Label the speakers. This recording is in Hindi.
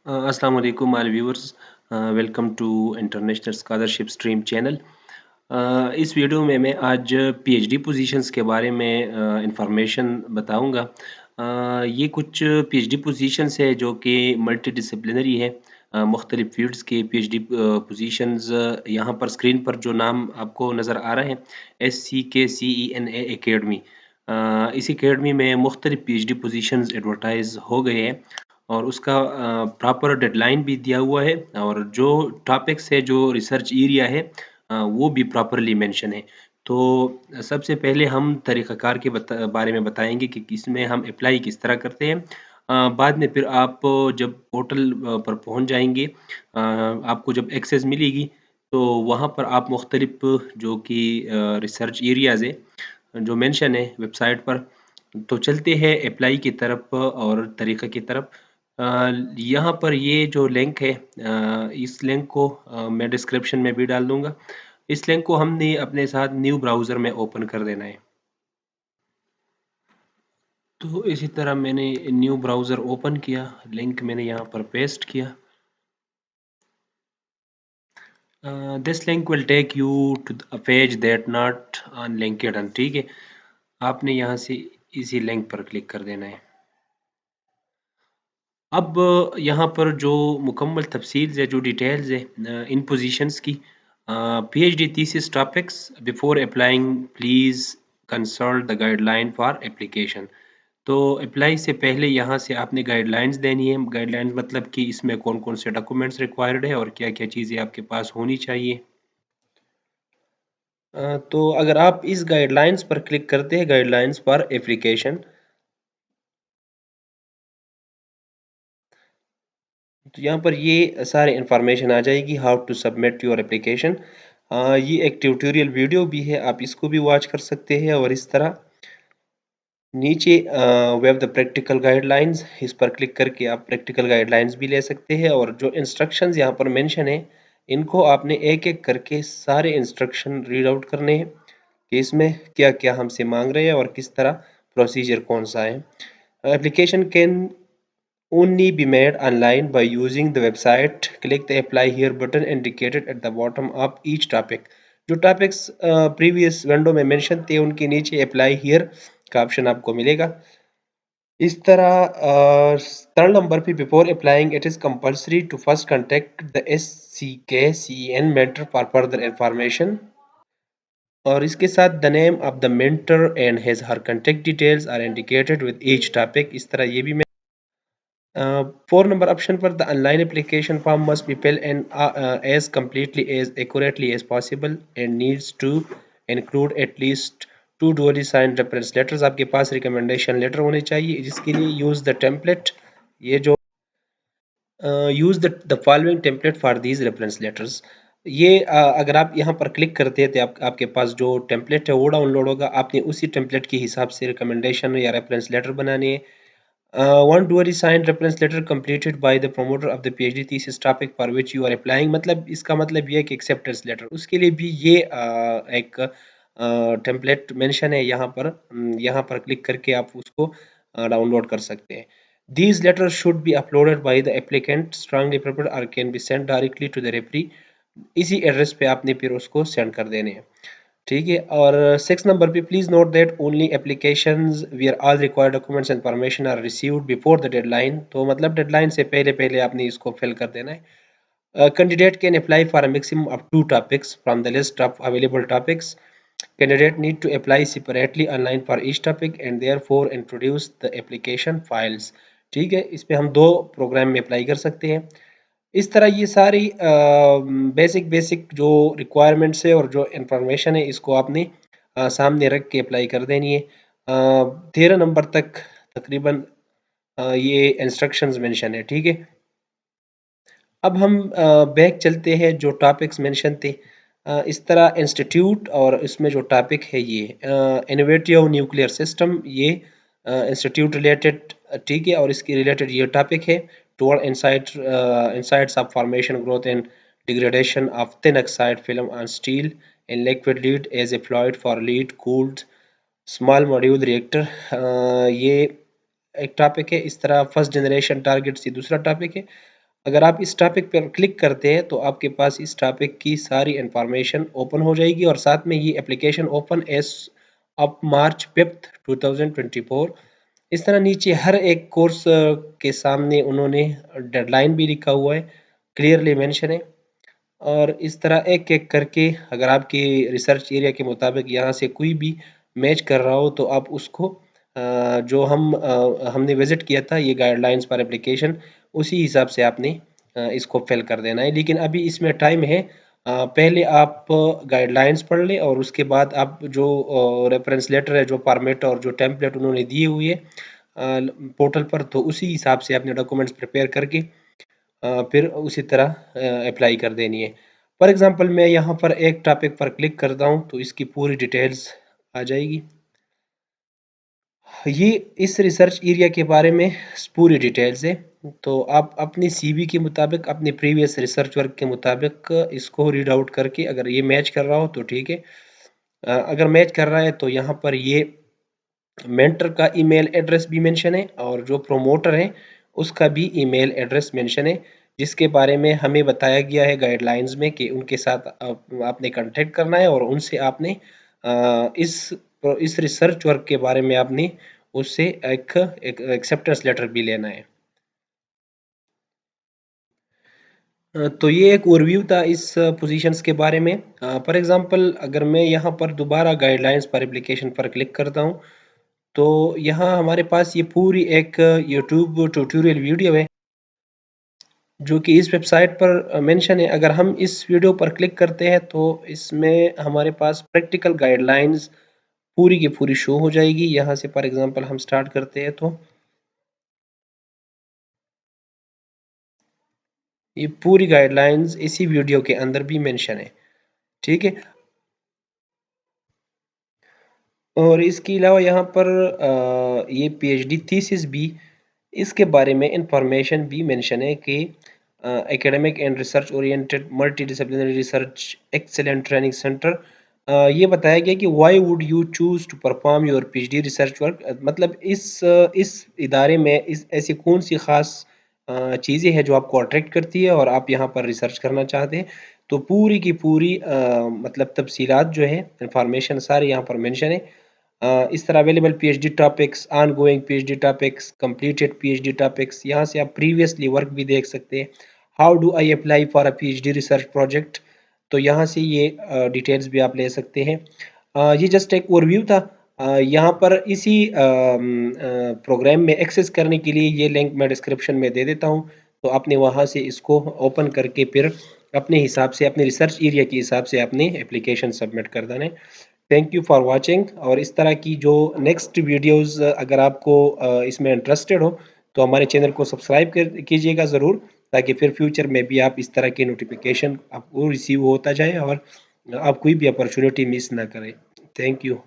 Speaker 1: Assalamu alaikum, my viewers. Welcome to international scholarship stream channel. इस वीडियो में मैं आज पीएचडी पोजीशंस के बारे में इंफॉर्मेशन बताऊंगा। ये कुछ पीएचडी पोजीशंस है जो कि मल्टी डिसिप्लिनरी है। मुख्तलिफ फील्ड्स के पीएचडी पोजीशंस यहाँ पर स्क्रीन पर जो नाम आपको नज़र आ रहे हैं, SCKCENA एकेडमी। इस एकेडमी में मुख्तलिफ पीएचडी पोजीशंस एडवर्टाइज हो गए हैं और उसका प्रॉपर डेडलाइन भी दिया हुआ है और जो टॉपिक्स है, जो रिसर्च एरिया है, वो भी प्रॉपरली मेंशन है। तो सबसे पहले हम तरीक़ाकार के बारे में बताएंगे कि इसमें हम अप्लाई किस तरह करते हैं। बाद में फिर आप जब पोर्टल पर पहुंच जाएंगे, आपको जब एक्सेस मिलेगी तो वहां पर आप मुख्तलिफ जो कि रिसर्च एरियाज़ है जो मेंशन है वेबसाइट पर। तो चलते हैं अप्लाई की तरफ और तरीक़ा की तरफ। यहाँ पर ये जो लिंक है, इस लिंक को मैं डिस्क्रिप्शन में भी डाल दूंगा। इस लिंक को हमने अपने साथ न्यू ब्राउज़र में ओपन कर देना है। तो इसी तरह मैंने न्यू ब्राउज़र ओपन किया, लिंक मैंने यहाँ पर पेस्ट किया। This link will take you to a page that not on LinkedIn. ठीक है, आपने यहाँ से इसी लिंक पर क्लिक कर देना है। अब यहाँ पर जो मुकम्मल तफसील है, जो डिटेल्स है इन पोजीशंस की, PhD thesis topics before applying please consult the guideline for application. तो अप्लाई से पहले यहाँ से आपने गाइडलाइंस देनी है। गाइडलाइंस मतलब कि इसमें कौन कौन से डॉक्यूमेंट्स रिक्वायर्ड है और क्या क्या चीज़ें आपके पास होनी चाहिए। तो अगर आप इस गाइडलाइंस पर क्लिक करते हैं, गाइडलाइंस फॉर एप्लीकेशन, तो यहाँ पर ये सारे इंफॉर्मेशन आ जाएगी, how to submit your application. ये एक ट्यूटोरियल वीडियो भी है, आप इसको भी वॉच कर सकते हैं। और इस तरह नीचे वे हैव द प्रैक्टिकल गाइडलाइंस, इस पर क्लिक करके आप प्रैक्टिकल गाइडलाइंस भी ले सकते हैं। और जो इंस्ट्रक्शंस यहाँ पर मेंशन है, इनको आपने एक एक करके सारे इंस्ट्रक्शन रीड आउट करने हैं कि इसमें क्या क्या हमसे मांग रहे हैं और किस तरह प्रोसीजर कौन सा है। Application can only be made online by using the website. Click the apply here button indicated at the bottom of each topic. जो टॉपिक्स प्रीवियस विंडो में मेंशन थे, उनके नीचे अप्लाई हियर का ऑप्शन आपको मिलेगा। इस तरह थर्ड नंबर पे, before applying it is compulsory to first contact the SCKCEN mentor for further information. और इसके साथ the name of the mentor and his her contact details are indicated with each topic. इस तरह ये भी 4 नंबर ऑप्शन पर, the online application form must be fill in as completely as accurately as possible and needs to include at least 2 duly signed reference letters। आपके पास रिकमेंडेशन लेटर होने चाहिए, जिसके लिए यूज द टेम्पलेट, ये जो use the following template for these reference letters. ये अगर आप यहाँ पर क्लिक करते हैं तो आपके पास जो टेम्पलेट है वो डाउनलोड होगा। आपने उसी टेम्पलेट के हिसाब से रिकमेंडेशन या रेफरेंस लेटर बनाने हैं। One duly signed reference letter completed by the promoter of the PhD thesis topic for which you are applying। मतलब इसका मतलब ये है कि acceptance letter, उसके लिए भी ये एक टेम्पलेट मेंशन है यहाँ पर। यहाँ पर क्लिक करके आप उसको डाउनलोड कर सकते हैं। These letters should be uploaded by the applicant strongly prepared or can be sent directly to the referee। इसी एड्रेस पे आपने फिर उसको सेंड कर देने हैं। ठीक है। और 6 नंबर पे, please note that only applications where all required documents and permission are received before the deadline. तो मतलब डेडलाइन से पहले पहले आपने इसको फिल कर देना है। Candidate can apply for a maximum of 2 topics from the list of available topics. Candidate need to apply separately online for each topic and therefore introduce the application files. ठीक है, इस पे हम 2 प्रोग्राम में अप्लाई कर सकते हैं। इस तरह ये सारी बेसिक बेसिक जो रिक्वायरमेंट्स है और जो इंफॉर्मेशन है, इसको आपने सामने रख के अप्लाई कर देनी है। 13 नंबर तक तकरीबन ये इंस्ट्रक्शंस मेंशन है। ठीक है, अब हम बैक चलते हैं, जो टॉपिक्स मेंशन थे इस तरह इंस्टीट्यूट, और इसमें जो टॉपिक है ये इनोवेटिव न्यूक्लियर सिस्टम, ये इंस्टीट्यूट रिलेटेड। ठीक है, और इसकी रिलेटेड ये टॉपिक है toward insights of formation, growth and degradation of thin oxide film on steel and liquid lead as a fluid for lead cooled small module reactor। ये एक टॉपिक है। इस तरह फर्स्ट जनरेशन टारगेट्स ये दूसरा टॉपिक है। अगर आप इस टॉपिक पर क्लिक करते हैं तो आपके पास इस टॉपिक की सारी इंफॉर्मेशन ओपन हो जाएगी और साथ में ये application open as of March 5th 2024। इस तरह नीचे हर एक कोर्स के सामने उन्होंने डेडलाइन भी लिखा हुआ है, क्लियरली मेंशन है। और इस तरह एक एक करके अगर आपके रिसर्च एरिया के मुताबिक यहाँ से कोई भी मैच कर रहा हो तो आप उसको जो हमने विजिट किया था ये गाइडलाइंस पर एप्लीकेशन, उसी हिसाब से आपने इसको फिल कर देना है। लेकिन अभी इसमें टाइम है, पहले आप गाइडलाइंस पढ़ लें और उसके बाद आप जो रेफरेंस लेटर है, जो फॉर्मेट और जो टेम्पलेट उन्होंने दिए हुए है पोर्टल पर, तो उसी हिसाब से अपने डॉक्यूमेंट्स प्रिपेयर करके फिर उसी तरह अप्लाई कर देनी है। फॉर एग्जांपल मैं यहाँ पर एक टॉपिक पर क्लिक करता हूँ तो इसकी पूरी डिटेल्स आ जाएगी। ये इस रिसर्च एरिया के बारे में पूरी डिटेल्स है, तो आप अपनी सीवी के मुताबिक, अपने प्रीवियस रिसर्च वर्क के मुताबिक इसको रीड आउट करके अगर ये मैच कर रहा हो तो ठीक है। अगर मैच कर रहा है तो यहाँ पर ये मेंटर का ईमेल एड्रेस भी मेंशन है और जो प्रोमोटर है उसका भी ईमेल एड्रेस मेंशन है, जिसके बारे में हमें बताया गया है गाइडलाइंस में कि उनके साथ आपने कांटेक्ट करना है और उनसे आपने इस रिसर्च वर्क के बारे में आपने उससे एक एक्सेप्टेंस लेटर भी लेना है। तो ये एक ओवरव्यू था इस पोजीशंस के बारे में। फॉर एग्जांपल अगर मैं यहाँ पर दोबारा गाइडलाइंस पर एप्लीकेशन पर क्लिक करता हूँ तो यहाँ हमारे पास ये पूरी एक यूट्यूब ट्यूटोरियल वीडियो है जो कि इस वेबसाइट पर मेंशन है। अगर हम इस वीडियो पर क्लिक करते हैं तो इसमें हमारे पास प्रैक्टिकल गाइडलाइंस पूरी की पूरी शो हो जाएगी। यहाँ से फॉर एग्जांपल हम स्टार्ट करते हैं तो ये पूरी गाइडलाइंस इसी वीडियो के अंदर भी मेंशन है, ठीक है। और इसके अलावा यहाँ पर ये पीएचडी थीसिस भी, इसके बारे में इंफॉर्मेशन भी मेंशन है कि academic and research oriented multi disciplinary research excellent training centre. ये बताया गया कि why would you choose to perform your PhD research work, मतलब इस इदारे में इस ऐसी कौन सी खास चीज़ें हैं जो आपको अट्रैक्ट करती है और आप यहाँ पर रिसर्च करना चाहते हैं। तो पूरी की पूरी मतलब तफसीलात जो है, इंफॉर्मेशन सारी यहाँ पर मेंशन है। इस तरह available PhD topics, on going PhD topics, completed PhD topics, यहाँ से आप प्रीवियसली वर्क भी देख सकते हैं। How do I apply for a PhD research project, तो यहाँ से ये डिटेल्स भी आप ले सकते हैं। ये जस्ट एक ओवरव्यू था। यहाँ पर इसी प्रोग्राम में एक्सेस करने के लिए ये लिंक मैं डिस्क्रिप्शन में दे देता हूँ, तो आपने वहाँ से इसको ओपन करके फिर अपने हिसाब से, अपने रिसर्च एरिया के हिसाब से अपनी एप्लीकेशन सबमिट कर देना है। Thank you for watching. और इस तरह की जो नेक्स्ट वीडियोस अगर आपको इसमें इंटरेस्टेड हो तो हमारे चैनल को सब्सक्राइब कीजिएगा ज़रूर, ताकि फिर फ्यूचर में भी आप इस तरह के नोटिफिकेशन आपको रिसीव होता जाए और आप कोई भी अपॉर्चुनिटी मिस ना करें। Thank you.